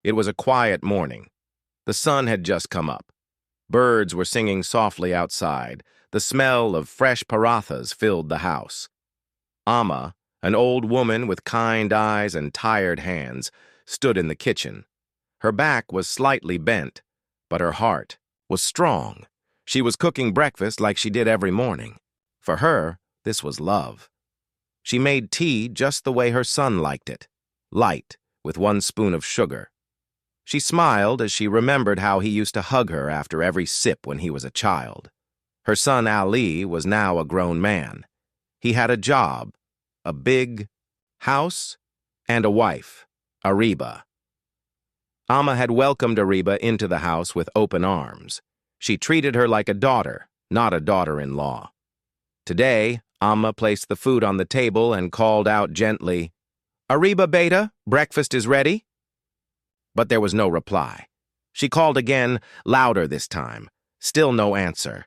It was a quiet morning. The sun had just come up. Birds were singing softly outside. The smell of fresh parathas filled the house. Amma, an old woman with kind eyes and tired hands, stood in the kitchen. Her back was slightly bent, but her heart was strong. She was cooking breakfast like she did every morning. For her, this was love. She made tea just the way her son liked it, light, with 1 spoon of sugar. She smiled as she remembered how he used to hug her after every sip when he was a child. Her son Ali was now a grown man. He had a job, a big house, and a wife, Ariba. Amma had welcomed Ariba into the house with open arms. She treated her like a daughter, not a daughter-in-law. Today, Amma placed the food on the table and called out gently, "Ariba Beta, breakfast is ready?" But there was no reply. She called again, louder this time. Still no answer.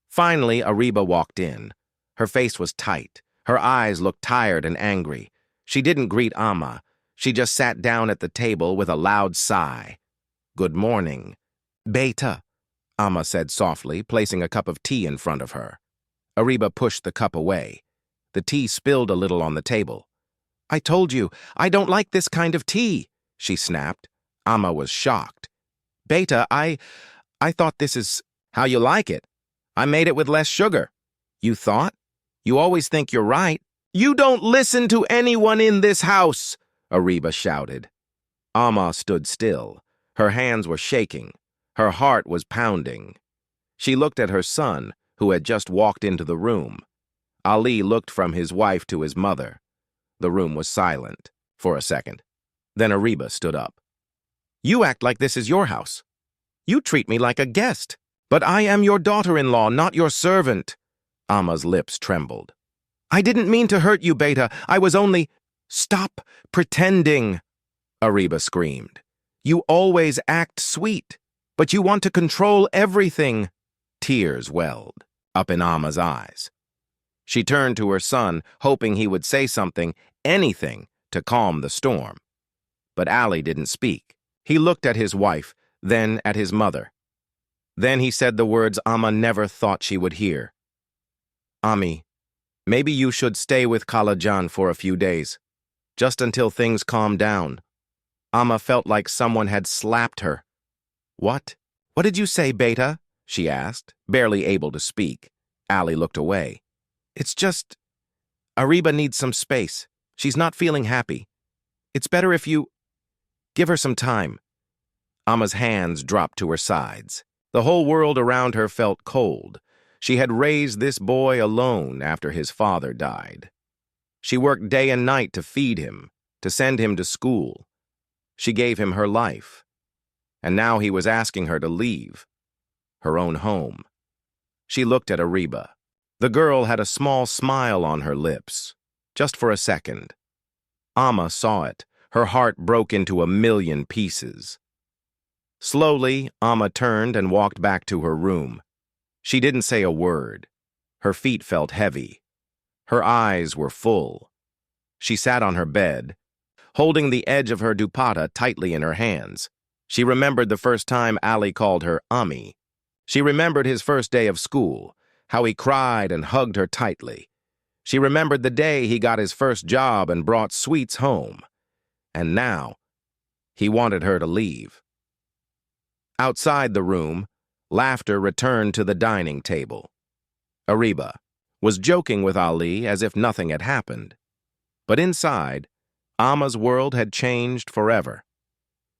Finally, Ariba walked in. Her face was tight. Her eyes looked tired and angry. She didn't greet Amma. She just sat down at the table with a loud sigh. "Good morning." "Beta," Amma said softly, placing a cup of tea in front of her. Ariba pushed the cup away. The tea spilled a little on the table. "I told you, I don't like this kind of tea," she snapped. Amma was shocked. "Beta, I thought this is how you like it. I made it with less sugar." "You thought? You always think you're right." "You don't listen to anyone in this house," Ariba shouted. Amma stood still. Her hands were shaking. Her heart was pounding. She looked at her son, who had just walked into the room. Ali looked from his wife to his mother. The room was silent for a second. Then Ariba stood up. "You act like this is your house. You treat me like a guest. But I am your daughter-in-law, not your servant." Amma's lips trembled. "I didn't mean to hurt you, Beta. I was only—" "Stop pretending," Ariba screamed. "You always act sweet, but you want to control everything." Tears welled up in Amma's eyes. She turned to her son, hoping he would say something, anything, to calm the storm. But Ali didn't speak. He looked at his wife, then at his mother. Then he said the words Amma never thought she would hear. "Ami, maybe you should stay with Kalajan for a few days, just until things calm down." Amma felt like someone had slapped her. "What? What did you say, Beta?" she asked, barely able to speak. Ali looked away. "It's just... Ariba needs some space. She's not feeling happy. It's better if you... give her some time." Amma's hands dropped to her sides. The whole world around her felt cold. She had raised this boy alone after his father died. She worked day and night to feed him, to send him to school. She gave him her life. And now he was asking her to leave, her own home. She looked at Ariba. The girl had a small smile on her lips, just for a second. Amma saw it. Her heart broke into 1,000,000 pieces. Slowly, Amma turned and walked back to her room. She didn't say a word. Her feet felt heavy. Her eyes were full. She sat on her bed, holding the edge of her dupatta tightly in her hands. She remembered the first time Ali called her Ami. She remembered his first day of school, how he cried and hugged her tightly. She remembered the day he got his first job and brought sweets home. And now, he wanted her to leave. Outside the room, laughter returned to the dining table. Ariba was joking with Ali as if nothing had happened. But inside, Amma's world had changed forever.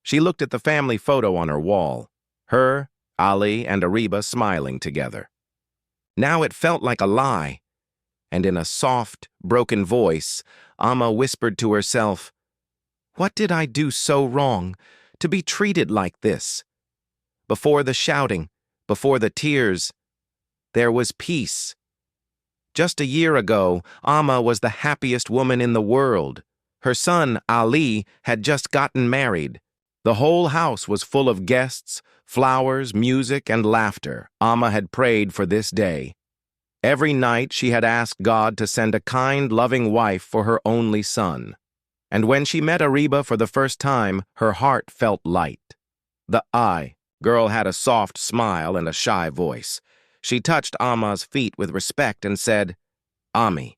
She looked at the family photo on her wall, her, Ali, and Ariba smiling together. Now it felt like a lie, and in a soft, broken voice, Amma whispered to herself, "What did I do so wrong to be treated like this?" Before the shouting, before the tears, there was peace. Just a year ago, Amma was the happiest woman in the world. Her son, Ali, had just gotten married. The whole house was full of guests, flowers, music, and laughter. Amma had prayed for this day. Every night she had asked God to send a kind, loving wife for her only son. And when she met Ariba for the first time, her heart felt light. The girl had a soft smile and a shy voice. She touched Amma's feet with respect and said, "Ami,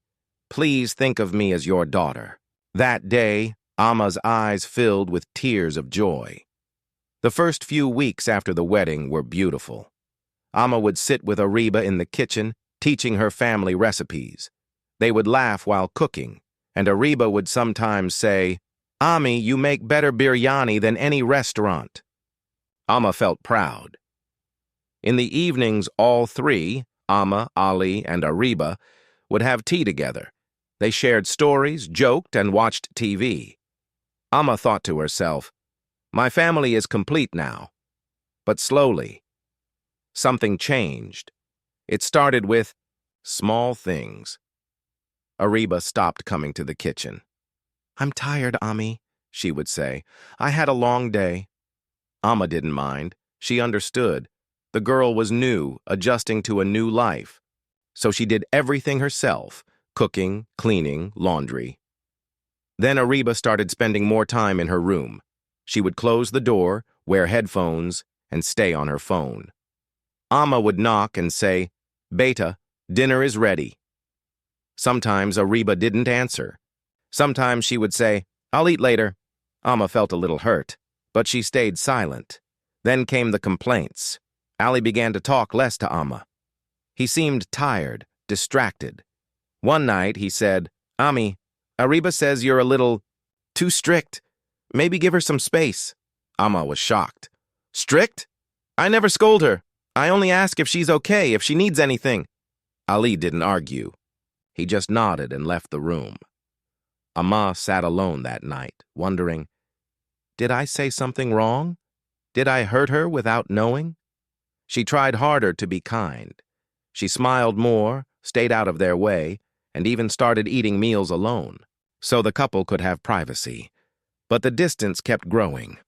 please think of me as your daughter." That day, Amma's eyes filled with tears of joy. The first few weeks after the wedding were beautiful. Amma would sit with Ariba in the kitchen, teaching her family recipes. They would laugh while cooking, and Ariba would sometimes say, "Ami, you make better biryani than any restaurant." Amma felt proud. In the evenings, all three, Amma, Ali, and Ariba, would have tea together. They shared stories, joked, and watched TV. Amma thought to herself, "My family is complete now." But slowly, something changed. It started with small things. Ariba stopped coming to the kitchen. "I'm tired, Ami," she would say. "I had a long day." Amma didn't mind. She understood. The girl was new, adjusting to a new life. So she did everything herself, cooking, cleaning, laundry. Then Ariba started spending more time in her room. She would close the door, wear headphones, and stay on her phone. Amma would knock and say, "Beta, dinner is ready." Sometimes Ariba didn't answer. Sometimes she would say, "I'll eat later." Amma felt a little hurt, but she stayed silent. Then came the complaints. Ali began to talk less to Amma. He seemed tired, distracted. One night he said, "Ami, Ariba says you're a little too strict. Maybe give her some space." Amma was shocked. "Strict? I never scold her. I only ask if she's okay, if she needs anything." Ali didn't argue. He just nodded and left the room. Amma sat alone that night, wondering, did I say something wrong? Did I hurt her without knowing? She tried harder to be kind. She smiled more, stayed out of their way, and even started eating meals alone, so the couple could have privacy. But the distance kept growing.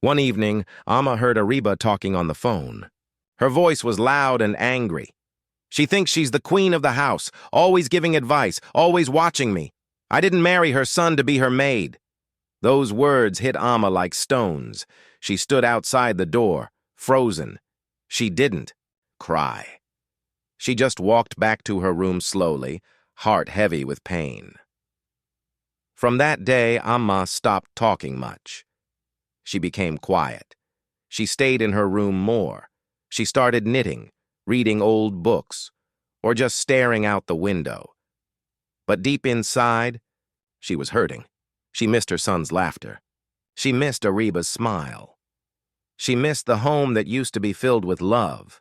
One evening, Amma heard Ariba talking on the phone. Her voice was loud and angry. "She thinks she's the queen of the house, always giving advice, always watching me. I didn't marry her son to be her maid." Those words hit Amma like stones. She stood outside the door, frozen. She didn't cry. She just walked back to her room slowly, heart heavy with pain. From that day, Amma stopped talking much. She became quiet. She stayed in her room more. She started knitting, reading old books, or just staring out the window. But deep inside, she was hurting. She missed her son's laughter. She missed Ariba's smile. She missed the home that used to be filled with love.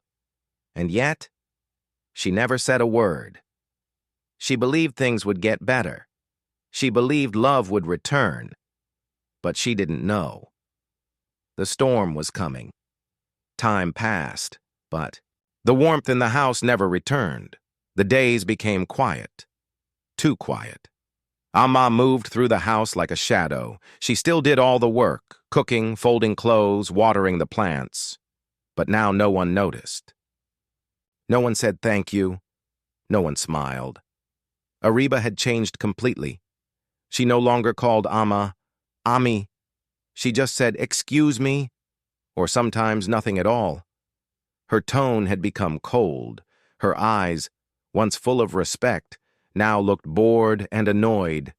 And yet, she never said a word. She believed things would get better. She believed love would return. But she didn't know. The storm was coming. Time passed, but the warmth in the house never returned. The days became quiet. Too quiet. Amma moved through the house like a shadow. She still did all the work, cooking, folding clothes, watering the plants. But now no one noticed. No one said thank you. No one smiled. Ariba had changed completely. She no longer called Amma Ami. She just said, "Excuse me," or sometimes nothing at all. Her tone had become cold. Her eyes, once full of respect, now looked bored and annoyed.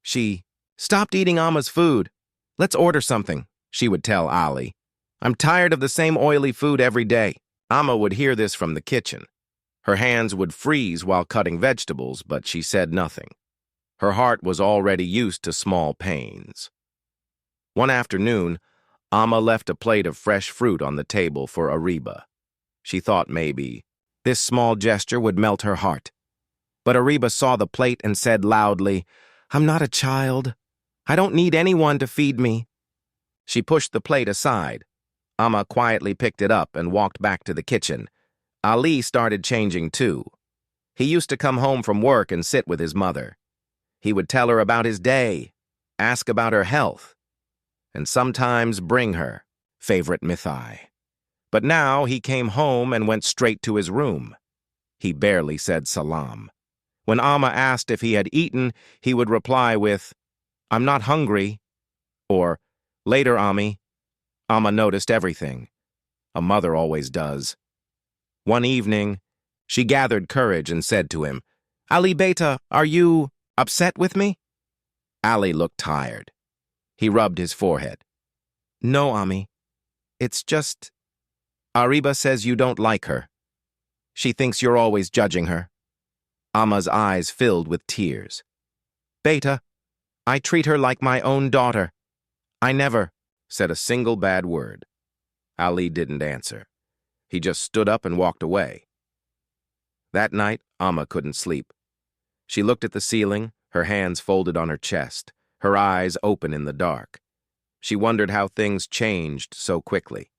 She stopped eating Amma's food. "Let's order something," she would tell Ali. "I'm tired of the same oily food every day." Amma would hear this from the kitchen. Her hands would freeze while cutting vegetables, but she said nothing. Her heart was already used to small pains. One afternoon, Amma left a plate of fresh fruit on the table for Ariba. She thought maybe this small gesture would melt her heart. But Ariba saw the plate and said loudly, "I'm not a child. I don't need anyone to feed me." She pushed the plate aside. Amma quietly picked it up and walked back to the kitchen. Ali started changing too. He used to come home from work and sit with his mother. He would tell her about his day, ask about her health, and sometimes bring her favorite mithai. But now he came home and went straight to his room. He barely said salam. When Amma asked if he had eaten, he would reply with, I'm not hungry. Or, later, Ami. Amma noticed everything. A mother always does. One evening, she gathered courage and said to him, Ali Beta, are you upset with me? Ali looked tired. He rubbed his forehead. No, Ami. It's just... Ariba says you don't like her. She thinks you're always judging her. Amma's eyes filled with tears. Beta, I treat her like my own daughter. I never said a single bad word. Ali didn't answer. He just stood up and walked away. That night, Amma couldn't sleep. She looked at the ceiling, her hands folded on her chest, her eyes open in the dark. She wondered how things changed so quickly.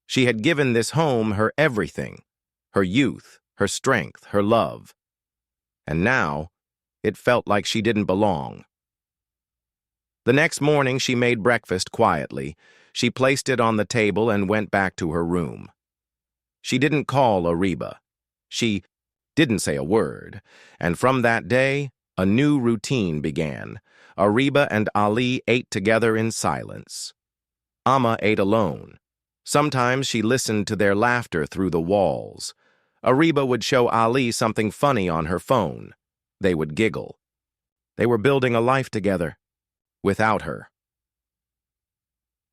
She had given this home her everything, her youth, her strength, her love. And now, it felt like she didn't belong. The next morning, she made breakfast quietly. She placed it on the table and went back to her room. She didn't call Ariba. She didn't say a word. And from that day, a new routine began. Ariba and Ali ate together in silence. Amma ate alone. Sometimes she listened to their laughter through the walls. Ariba would show Ali something funny on her phone. They would giggle. They were building a life together, without her.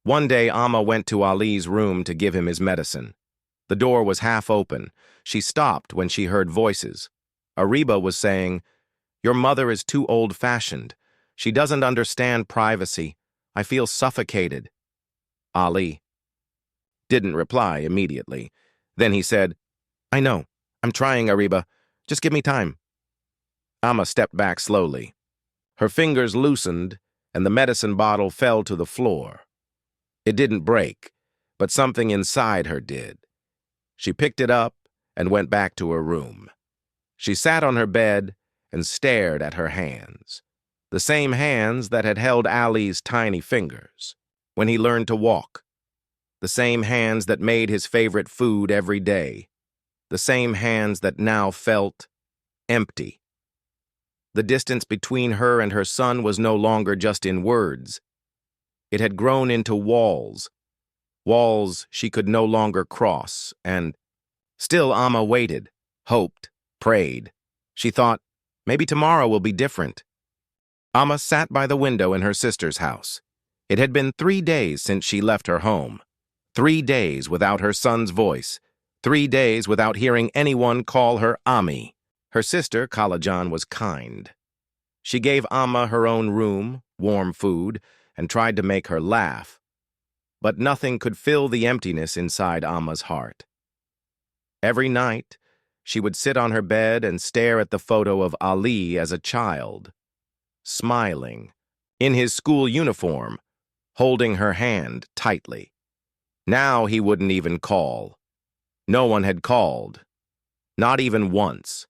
One day, Amma went to Ali's room to give him his medicine. The door was half open. She stopped when she heard voices. Ariba was saying, "Your mother is too old-fashioned. She doesn't understand privacy. I feel suffocated." Ali didn't reply immediately. Then he said, "I know. I'm trying, Ariba. Just give me time." Amma stepped back slowly. Her fingers loosened, and the medicine bottle fell to the floor. It didn't break, but something inside her did. She picked it up and went back to her room. She sat on her bed and stared at her hands, the same hands that had held Ali's tiny fingers when he learned to walk, the same hands that made his favorite food every day, the same hands that now felt empty. The distance between her and her son was no longer just in words. It had grown into walls, walls she could no longer cross, and still Amma waited, hoped, prayed. She thought, maybe tomorrow will be different. Amma sat by the window in her sister's house. It had been 3 days since she left her home. 3 days without her son's voice. 3 days without hearing anyone call her Ami. Her sister, Kalajan, was kind. She gave Amma her own room, warm food, and tried to make her laugh. But nothing could fill the emptiness inside Amma's heart. Every night, she would sit on her bed and stare at the photo of Ali as a child, smiling, in his school uniform, holding her hand tightly. Now he wouldn't even call. No one had called, not even once.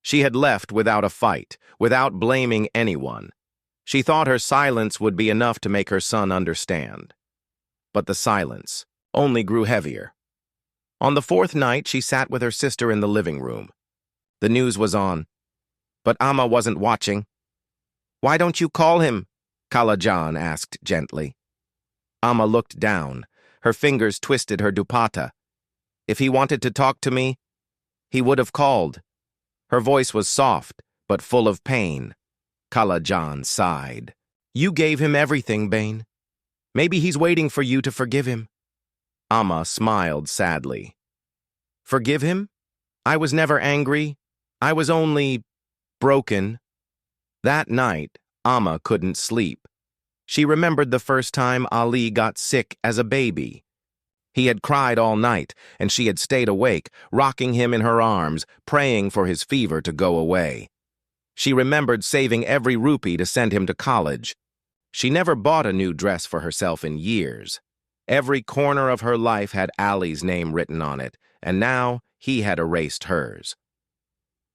She had left without a fight, without blaming anyone. She thought her silence would be enough to make her son understand. But the silence only grew heavier. On the 4th night, she sat with her sister in the living room. The news was on, but Amma wasn't watching. "Why don't you call him?" Kalajan asked gently. Amma looked down. Her fingers twisted her dupatta. "If he wanted to talk to me, he would have called." Her voice was soft, but full of pain. Kalajan sighed. "You gave him everything, Bane. Maybe he's waiting for you to forgive him." Amma smiled sadly. "Forgive him? I was never angry. I was only broken." That night, Amma couldn't sleep. She remembered the first time Ali got sick as a baby. He had cried all night, and she had stayed awake, rocking him in her arms, praying for his fever to go away. She remembered saving every rupee to send him to college. She never bought a new dress for herself in years. Every corner of her life had Ali's name written on it, and now he had erased hers.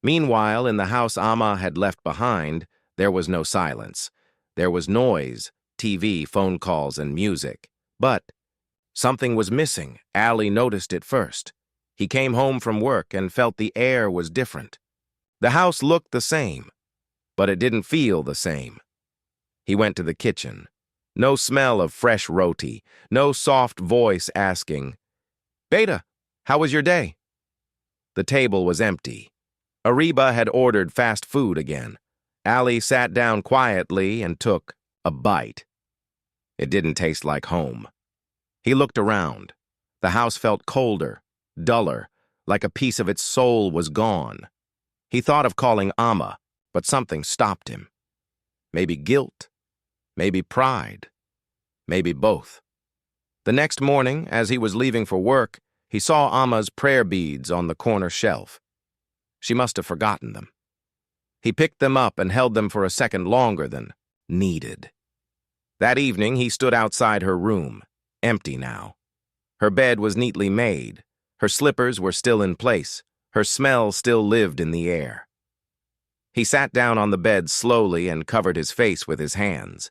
Meanwhile, in the house Amma had left behind, there was no silence. There was noise, TV, phone calls, and music. But something was missing. Ali noticed it first. He came home from work and felt the air was different. The house looked the same, but it didn't feel the same. He went to the kitchen. No smell of fresh roti, no soft voice asking, "Beta, how was your day?" The table was empty. Ariba had ordered fast food again. Ali sat down quietly and took a bite. It didn't taste like home. He looked around. The house felt colder, duller, like a piece of its soul was gone. He thought of calling Amma, but something stopped him. Maybe guilt, maybe pride, maybe both. The next morning, as he was leaving for work, he saw Amma's prayer beads on the corner shelf. She must have forgotten them. He picked them up and held them for a second longer than needed. That evening, he stood outside her room, empty now. Her bed was neatly made. Her slippers were still in place. Her smell still lived in the air. He sat down on the bed slowly and covered his face with his hands.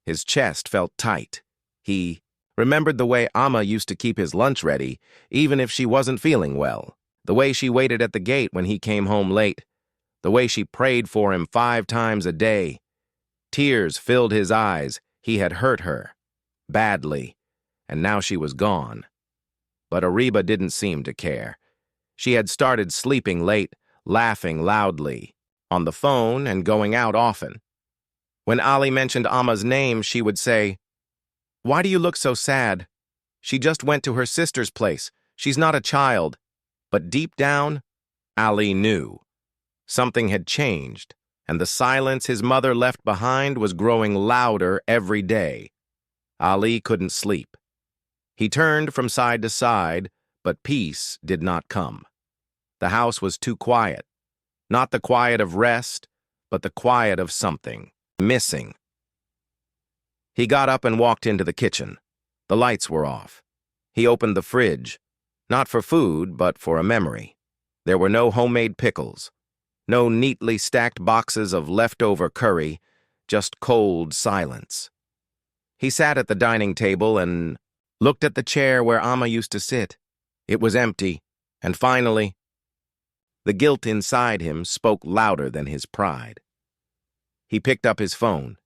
His chest felt tight. He remembered the way Amma used to keep his lunch ready, even if she wasn't feeling well. The way she waited at the gate when he came home late. The way she prayed for him 5 times a day. Tears filled his eyes. He had hurt her. Badly. And now she was gone. But Ariba didn't seem to care. She had started sleeping late, laughing loudly, on the phone and going out often. When Ali mentioned Amma's name, she would say, "Why do you look so sad? She just went to her sister's place. She's not a child." But deep down, Ali knew. Something had changed, and the silence his mother left behind was growing louder every day. Ali couldn't sleep. He turned from side to side, but peace did not come. The house was too quiet. Not the quiet of rest, but the quiet of something missing. He got up and walked into the kitchen. The lights were off. He opened the fridge, not for food, but for a memory. There were no homemade pickles, no neatly stacked boxes of leftover curry, just cold silence. He sat at the dining table and looked at the chair where Amma used to sit. It was empty, and finally, the guilt inside him spoke louder than his pride. He picked up his phone.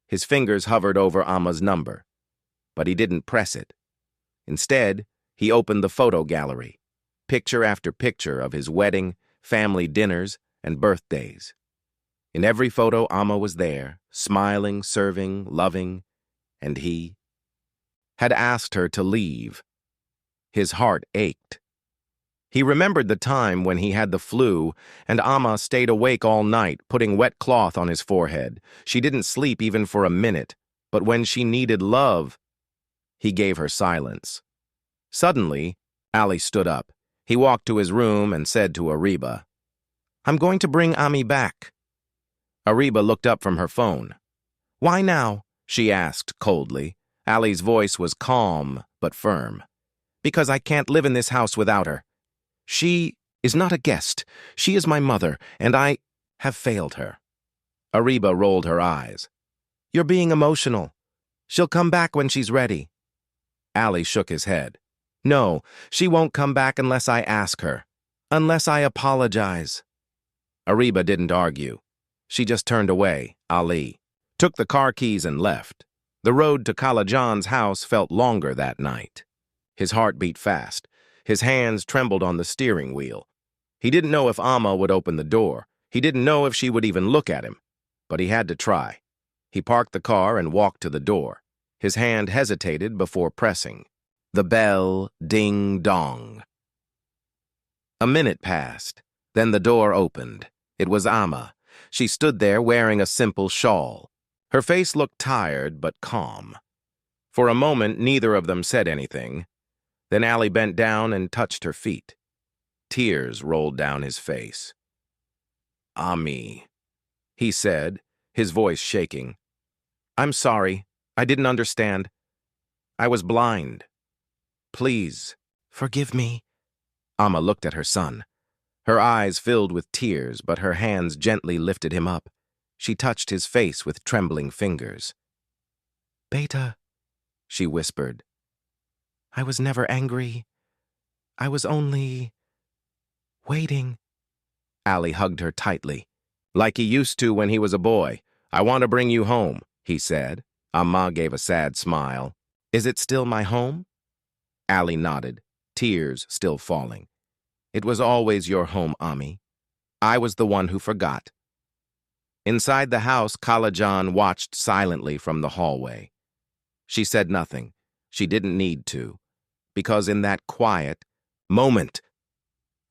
His fingers hovered over Amma's number, but he didn't press it. Instead, he opened the photo gallery, picture after picture of his wedding, family dinners, and birthdays. In every photo, Amma was there, smiling, serving, loving, and he had asked her to leave. His heart ached. He remembered the time when he had the flu, and Amma stayed awake all night, putting wet cloth on his forehead. She didn't sleep even for a minute, but when she needed love, he gave her silence. Suddenly, Ali stood up. He walked to his room and said to Ariba, "I'm going to bring Ami back." Ariba looked up from her phone. "Why now?" she asked coldly. Ali's voice was calm but firm. "Because I can't live in this house without her. She is not a guest. She is my mother, and I have failed her." Ariba rolled her eyes. "You're being emotional. She'll come back when she's ready." Ali shook his head. "No, she won't come back unless I ask her. Unless I apologize." Ariba didn't argue. She just turned away. Ali took the car keys and left. The road to Kalajan's house felt longer that night. His heart beat fast. His hands trembled on the steering wheel. He didn't know if Amma would open the door. He didn't know if she would even look at him. But he had to try. He parked the car and walked to the door. His hand hesitated before pressing. The bell ding-dong. A minute passed. Then the door opened. It was Amma. She stood there wearing a simple shawl. Her face looked tired but calm. For a moment, neither of them said anything. Then Ali bent down and touched her feet. Tears rolled down his face. "Ami," he said, his voice shaking. "I'm sorry. I didn't understand. I was blind. Please, forgive me." Amma looked at her son. Her eyes filled with tears, but her hands gently lifted him up. She touched his face with trembling fingers. "Beta," she whispered. "I was never angry. I was only waiting." Ali hugged her tightly. "Like he used to when he was a boy. I want to bring you home." he said. Amma gave a sad smile. Is it still my home? Ali nodded, tears still falling. It was always your home, Ami. I was the one who forgot. Inside the house, Kalajan watched silently from the hallway. She said nothing. She didn't need to, because in that quiet moment,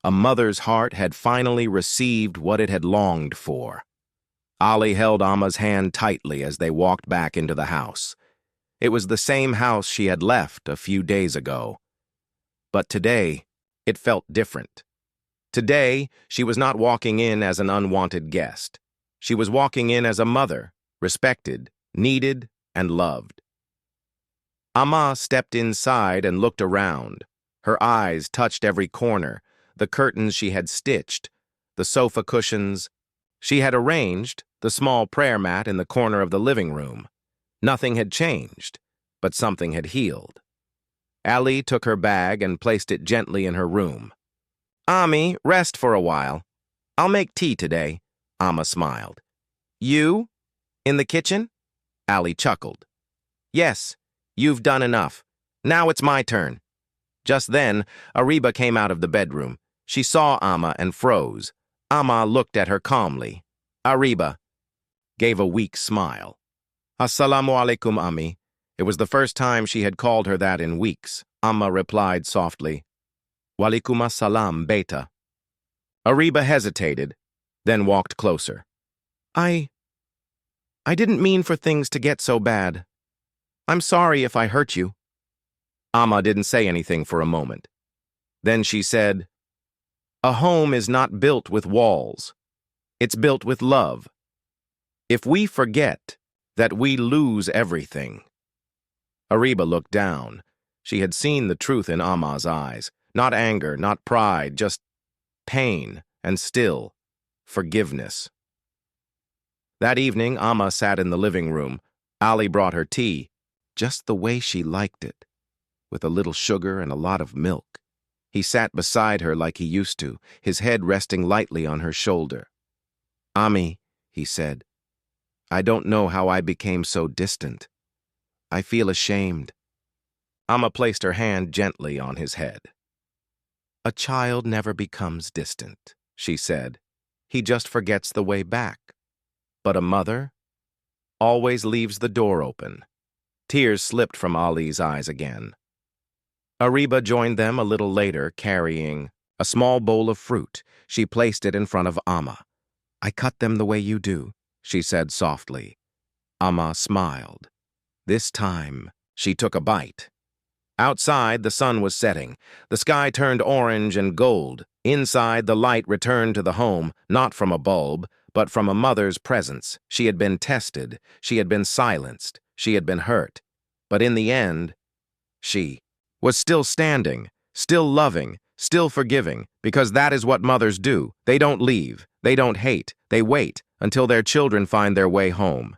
a mother's heart had finally received what it had longed for. Ali held Amma's hand tightly as they walked back into the house. It was the same house she had left a few days ago. But today, it felt different. Today, she was not walking in as an unwanted guest. She was walking in as a mother, respected, needed, and loved. Amma stepped inside and looked around. Her eyes touched every corner, the curtains she had stitched, the sofa cushions she had arranged, the small prayer mat in the corner of the living room. Nothing had changed, but something had healed. Ali took her bag and placed it gently in her room. Ami, rest for a while. I'll make tea today, Amma smiled. You? In the kitchen? Ali chuckled. Yes, you've done enough. Now it's my turn. Just then, Ariba came out of the bedroom. She saw Amma and froze. Amma looked at her calmly. Ariba gave a weak smile. Assalamu alaikum, Ami. It was the first time she had called her that in weeks. Amma replied softly. Walaikum assalam, beta. Ariba hesitated, then walked closer. I didn't mean for things to get so bad. I'm sorry if I hurt you. Amma didn't say anything for a moment. Then she said, a home is not built with walls. It's built with love. If we forget that, we lose everything. Ariba looked down. She had seen the truth in Amma's eyes. Not anger, not pride, just pain, and still, forgiveness. That evening, Amma sat in the living room. Ali brought her tea, just the way she liked it, with a little sugar and a lot of milk. He sat beside her like he used to, his head resting lightly on her shoulder. Ami, he said, I don't know how I became so distant. I feel ashamed. Amma placed her hand gently on his head. A child never becomes distant, she said. He just forgets the way back. But a mother always leaves the door open. Tears slipped from Ali's eyes again. Ariba joined them a little later, carrying a small bowl of fruit. She placed it in front of Amma. I cut them the way you do, she said softly. Amma smiled. This time, she took a bite. Outside, the sun was setting. The sky turned orange and gold. Inside, the light returned to the home, not from a bulb, but from a mother's presence. She had been tested. She had been silenced. She had been hurt. But in the end, she was still standing, still loving, still forgiving, because that is what mothers do. They don't leave. They don't hate. They wait until their children find their way home.